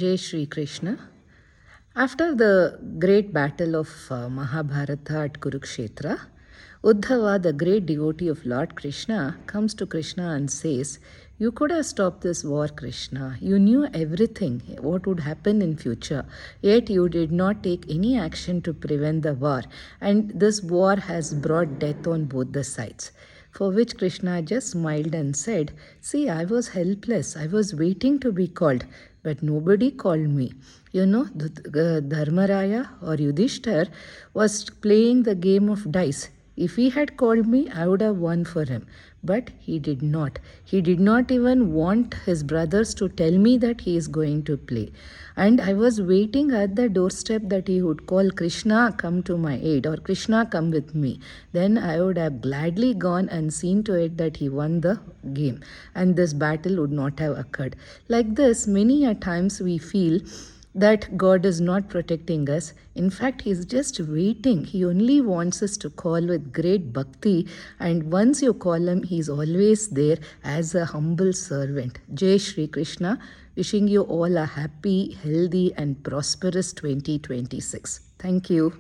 Jai Shri Krishna. After the great battle of Mahabharata at Kurukshetra, Uddhava, the great devotee of Lord Krishna, comes to Krishna and says, "You could have stopped this war, Krishna. You knew everything, what would happen in future, yet you did not take any action to prevent the war, and this war has brought death on both the sides." For which Krishna just smiled and said, "See, I was helpless. I was waiting to be called, but nobody called me." You know, Dharmaraya or Yudhishthir was playing the game of dice. If he had called me, I would have won for him. But he did not. He did not even want his brothers to tell me that he is going to play. And I was waiting at the doorstep that he would call, "Krishna, come to my aid," or "Krishna, come with me." Then I would have gladly gone and seen to it that he won the game. And this battle would not have occurred. Like this, many a times we feel that God is not protecting us. In fact, He is just waiting. He only wants us to call with great bhakti, and once you call Him, He is always there as a humble servant. Jai Shri Krishna, wishing you all a happy, healthy, and prosperous 2026. Thank you.